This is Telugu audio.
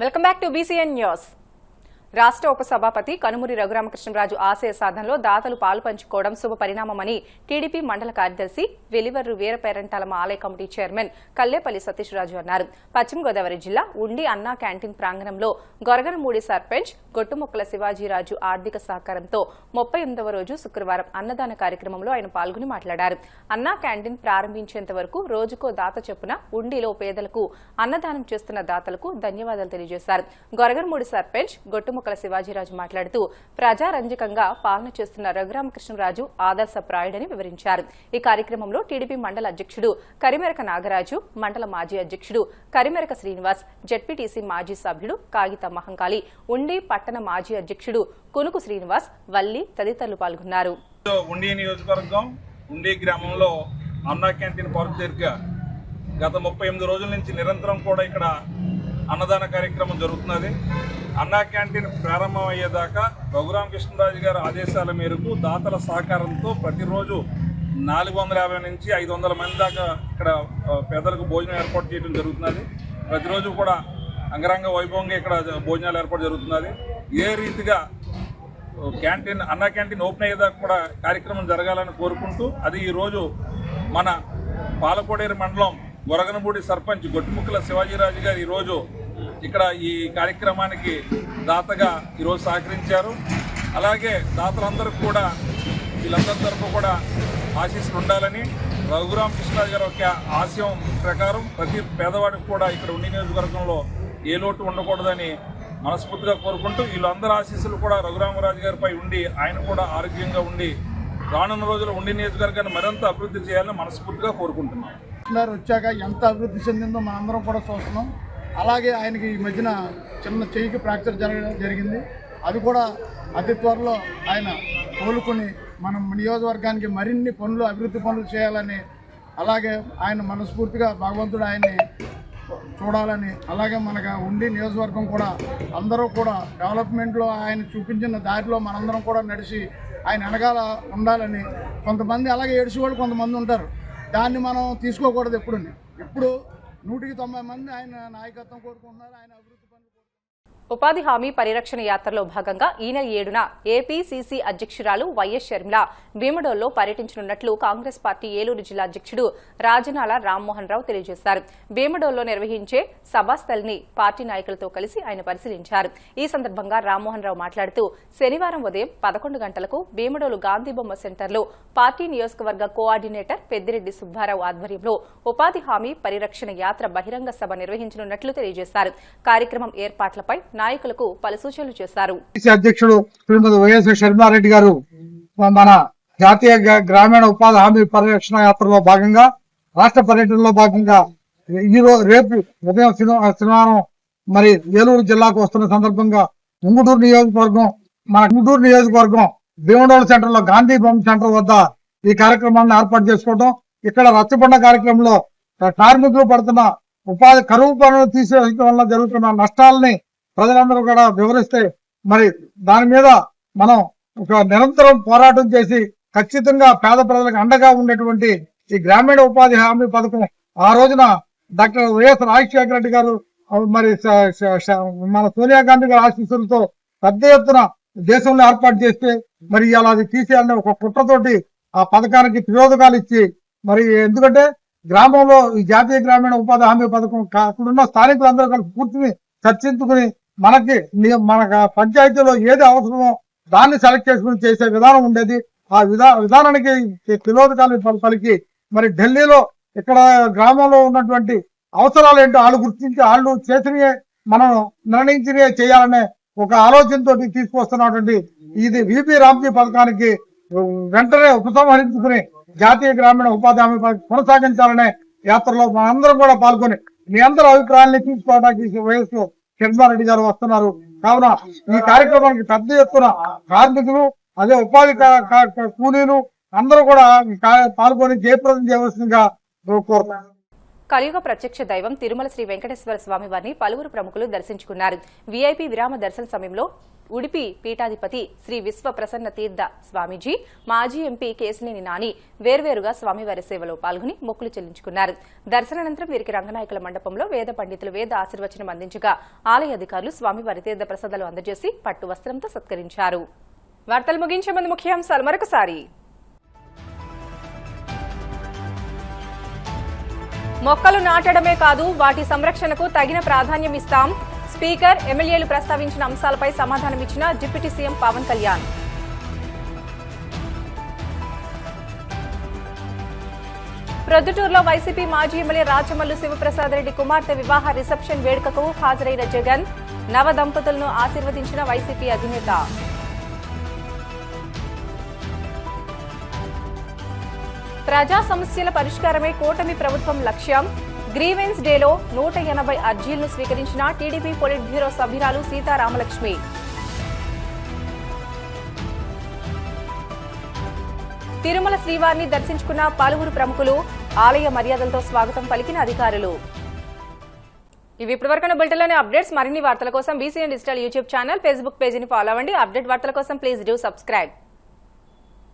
Welcome back to BCN news. రాష్ట్ర ఉపసభాపతి కనుమూరి రఘురామకృష్ణరాజు ఆశయ సాధనలో దాతలు పాలు పంచుకోవడం శుభ పరిణామమని టీడీపీ మండల కార్యదర్శి వెలివర్రు వీరపేరంటాలమ్మ ఆలయ కమిటీ చైర్మన్ కల్లేపల్లి సతీష్రాజు అన్నారు. పశ్చిమ గోదావరి జిల్లా ఉండి అన్నా క్యాంటీన్ ప్రాంగణంలో గొరగనమూడి సర్పంచ్ గొట్టుముక్కల శివాజీరాజు ఆర్థిక సహకారంతో 38వ రోజు శుక్రవారం అన్నదాన కార్యక్రమంలో ఆయన పాల్గొని మాట్లాడారు. అన్నా క్యాంటీన్ ప్రారంభించేంత వరకు రోజుకో దాత చొప్పున ఉండిలో పేదలకు అన్నదానం చేస్తున్న దాతలకు ధన్యవాదాలు తెలియజేశారు. గొరగనమూడి సర్పంచ్ గొట్టుముక్కల శివాజీరాజు మాట్లాడుతూ ప్రజారంజకంగా పాలన చేస్తున్న రఘురామకృష్ణరాజు ఆదర్శప్రాయుడని వివరించారు. ఈ కార్యక్రమంలో టీడీపీ మండల అధ్యక్షుడు కరిమెరక నాగరాజు, మండల మాజీ అధ్యక్షుడు కరిమెరక శ్రీనివాస్, జెడ్పీటీసీ మాజీ సభ్యుడు కాగిత మహంకాళి, ఉండి పట్టణ మాజీ అధ్యక్షుడు కునుకు శ్రీనివాస్, వల్లి తదితరులు పాల్గొన్నారు. ఉండి నియోజకవర్గం ఉండి గ్రామంలో అన్నా క్యాంటీన్ పార్క్ దగ్గర గత 38 రోజుల నుంచి నిరంతరం కూడా ఇక్కడ అన్నదాన కార్యక్రమం జరుగుతున్నది. అన్నా క్యాంటీన్ ప్రారంభం అయ్యేదాకా రఘురామకృష్ణరాజు గారి ఆదేశాల మేరకు దాతల సహకారంతో ప్రతిరోజు 450 నుంచి 500 మంది దాకా ఇక్కడ పేదలకు భోజనం ఏర్పాటు చేయడం జరుగుతున్నది. ప్రతిరోజు కూడా అంగరంగ వైభవంగా ఇక్కడ భోజనాలు ఏర్పాటు జరుగుతున్నది. ఏ రీతిగా క్యాంటీన్ అన్నా క్యాంటీన్ ఓపెన్ అయ్యేదాకా కూడా కార్యక్రమం జరగాలని కోరుకుంటూ అది ఈరోజు మన పాలకోడేరు మండలం గొరగనమూడి సర్పంచ్ గొట్టుముక్కల శివాజీరాజు గారు ఈరోజు ఇక్కడ ఈ కార్యక్రమానికి దాతగా ఈరోజు సహకరించారు. అలాగే దాతలందరూ కూడా వీళ్ళందరి తరఫు కూడా ఆశీస్సులు ఉండాలని రఘురామకృష్ణరాజు గారి యొక్క ఆశయం ప్రకారం ప్రతి పేదవాడికి కూడా ఇక్కడ ఉండి నియోజకవర్గంలో ఏ లోటు ఉండకూడదని మనస్ఫూర్తిగా కోరుకుంటూ వీళ్ళందరి ఆశీస్సులు కూడా రఘురామరాజు గారిపై ఉండి ఆయన కూడా ఆరోగ్యంగా ఉండి రానున్న రోజుల్లో ఉండి నియోజకవర్గాన్ని మరింత అభివృద్ధి చేయాలని మనస్ఫూర్తిగా కోరుకుంటున్నాం. వచ్చాక ఎంత అభివృద్ధి చెందిందో మనందరం కూడా చూస్తున్నాం. అలాగే ఆయనకి ఈ మధ్యన చిన్న చెయ్యికి ఫ్రాక్చర్ జరిగింది. అది కూడా అతి త్వరలో ఆయన కోలుకొని మనం నియోజకవర్గానికి మరిన్ని పనులు అభివృద్ధి పనులు చేయాలని, అలాగే ఆయన మనస్ఫూర్తిగా భగవంతుడు ఆయన్ని చూడాలని, అలాగే మనకు ఉండి నియోజకవర్గం కూడా అందరూ కూడా డెవలప్మెంట్లో ఆయన చూపించిన దారిలో మనందరం కూడా నడిచి ఆయన వెనకాల ఉండాలని. కొంతమంది అలాగే ఏడ్చి వాళ్ళు కొంతమంది ఉంటారు, దాన్ని మనం తీసుకోకూడదు. ఎప్పుడు 190 మంది ఆయన నాయకత్వం కోరుకుంటున్నారు, ఆయన అభివృద్ధి పనులు. ఉపాధి హామీ పరిరక్షణ యాత్రలో భాగంగా ఈ నెల 7న ఏపీసీసీ అధ్యక్షురాలు వైఎస్ షర్మిల భీమడోల్లో పర్యటించనున్నట్లు కాంగ్రెస్ పార్టీ ఏలూరు జిల్లా అధ్యక్షుడు రాజనాల రామ్మోహన్ రావు తెలియజేశారు. భీమడోల్లో నిర్వహించే సభాస్థలిని పార్టీ నాయకులతో కలిసి ఆయన పరిశీలించారు. ఈ సందర్భంగా రామ్మోహన్ రావు మాట్లాడుతూ శనివారం ఉదయం 11 గంటలకు భీమడోలు గాంధీబొమ్మ సెంటర్లో పార్టీ నియోజకవర్గ కోఆర్డినేటర్ పెద్దిరెడ్డి సుబ్బారావు ఆధ్వర్యంలో ఉపాధి హామీ పరిరక్షణ యాత్ర బహిరంగ సభ నిర్వహించనున్నట్లు తెలియజేశారు. కార్యక్రమం ఏర్పాట్లపై నాయకులకు పలు సూచనలు చేశారు. అధ్యక్షుడు శ్రీమతి వైఎస్ షర్మిలారెడ్డి గారు మన జాతీయ గ్రామీణ ఉపాధి హామీ పరిరక్షణ యాత్రలో భాగంగా రాష్ట్ర పర్యటనలో భాగంగా రేపు ఉదయం శనివారం మరి ఏలూరు జిల్లాకు వస్తున్న సందర్భంగా ఉంగుటూరు నియోజకవర్గం భీమడోలు సెంటర్ లో గాంధీ బొమ్మ సెంటర్ వద్ద ఈ కార్యక్రమాన్ని ఏర్పాటు చేసుకోవడం, ఇక్కడ రచ్చబండ కార్యక్రమంలో కార్మికులు పడుతున్న ఉపాధి కరువు పనులు తీసేయడం వల్ల జరుగుతున్న నష్టాలని ప్రజలందరూ కూడా వివరిస్తే మరి దాని మీద మనం ఒక నిరంతరం పోరాటం చేసి ఖచ్చితంగా పేద ప్రజలకు అండగా ఉండేటువంటి ఈ గ్రామీణ ఉపాధి హామీ పథకం ఆ రోజున డాక్టర్ వైఎస్ రాజశేఖర రెడ్డి గారు మరి మన సోనియా గాంధీ గారి ఆశీస్సులతో పెద్ద ఎత్తున దేశంలో ఏర్పాటు చేస్తే మరి ఇలా అది తీసేయాలని ఒక కుట్రతోటి ఆ పథకానికి తిరోధకాలు ఇచ్చి మరి ఎందుకంటే గ్రామంలో ఈ జాతీయ గ్రామీణ ఉపాధి హామీ పథకం అక్కడున్న స్థానికులందరూ కలిసి పూర్తిని చర్చించుకుని మన పంచాయతీలో ఏది అవసరమో దాన్ని సెలెక్ట్ చేసుకుని చేసే విధానం ఉండేది. ఆ విధానానికి తిలోదకాలు పలికి మరి ఢిల్లీలో ఇక్కడ గ్రామంలో ఉన్నటువంటి అవసరాలు ఏంటో వాళ్ళు గుర్తించి వాళ్ళు చేసినవే మనం నిర్ణయించినవే చేయాలనే ఒక ఆలోచనతో తీసుకొస్తున్నటువంటి ఇది విపి రామ్జీ పథకానికి వెంటనే ఉపసంహరించుకుని జాతీయ గ్రామీణ ఉపాధి హామీ కొనసాగించాలనే యాత్రలో మనందరం కూడా పాల్గొని మీ అందరి అభిప్రాయాన్ని తీసుకోవడానికి వయస్సు షర్మిలారెడ్డి గారు వస్తున్నారు. కావున ఈ కార్యక్రమానికి పెద్ద ఎత్తున కార్మికులు అదే ఉపాధి కూలీలు అందరూ కూడా పాల్గొని జయప్రదం చేయవలసిందిగా కోరుతున్నారు. కలియుగ ప్రత్యక్ష దైవం తిరుమల శ్రీ వెంకటేశ్వర స్వామి వారిని పలువురు ప్రముఖులు దర్శించుకున్నారు. వీఐపీ విరామ దర్శన సమయంలో ఉడిపి పీఠాధిపతి శ్రీ విశ్వ ప్రసన్న తీర్థ స్వామీజీ, మాజీ ఎంపీ కేశినేని నాని వేర్వేరుగా స్వామివారి సేవలో పాల్గొని మొక్కులు చెల్లించుకున్నారు. దర్శనానంతరం వీరికి రంగనాయకుల మండపంలో వేద పండితులు వేద ఆశీర్వచనం అందించగా ఆలయ అధికారులు స్వామివారి తీర్థ ప్రసాదాలు అందజేసి పట్టు వస్త్రంతో సత్కరించారు. వార్తలు ముగించే ముందు ముఖ్యాంశాలు మరొకసారి. మొక్కలు నాటడమే కాదు, వాటి సంరక్షణకు తగిన ప్రాధాన్యం ఇస్తాం. స్పీకర్, ఎమ్మెల్యేలు ప్రస్తావించిన అంశాలపై సమాధానమిచ్చిన డిప్యూటీ సీఎం పవన్ కళ్యాణ్. ప్రొద్దుటూరులో వైసీపీ మాజీ ఎమ్మెల్యే రాచమల్లు శివప్రసాద్ రెడ్డి కుమార్తె వివాహ రిసెప్షన్ వేడుకకు హాజరైన జగన్, నవ దంపతులను ఆశీర్వదించిన వైసీపీ అధినేత. ప్రజా సమస్యల పరిష్కారమే కూటమి ప్రభుత్వం లక్ష్యం. గ్రీవెన్స్ డేలో 180 అర్జీలను స్వీకరించిన టీడీపీ పొలిట్ బ్యూరో సభ్యురాలు సీతారామలక్ష్మి. తిరుమల శ్రీవారిని దర్శించుకున్న పలువురు ప్రముఖులు, ఆలయ మర్యాదలతో స్వాగతం పలికిన అధికారులు. ఇవి ఇప్పటివరకు బులెటిన్లోని అప్డేట్స్. మరిన్ని వార్తల కోసం BCN digital YouTube channel, Facebook పేజీని ఫాలో అవ్వండి. అప్డేట్ వార్తల కోసం ప్లీజ్ డూ సబ్స్క్రైబ్.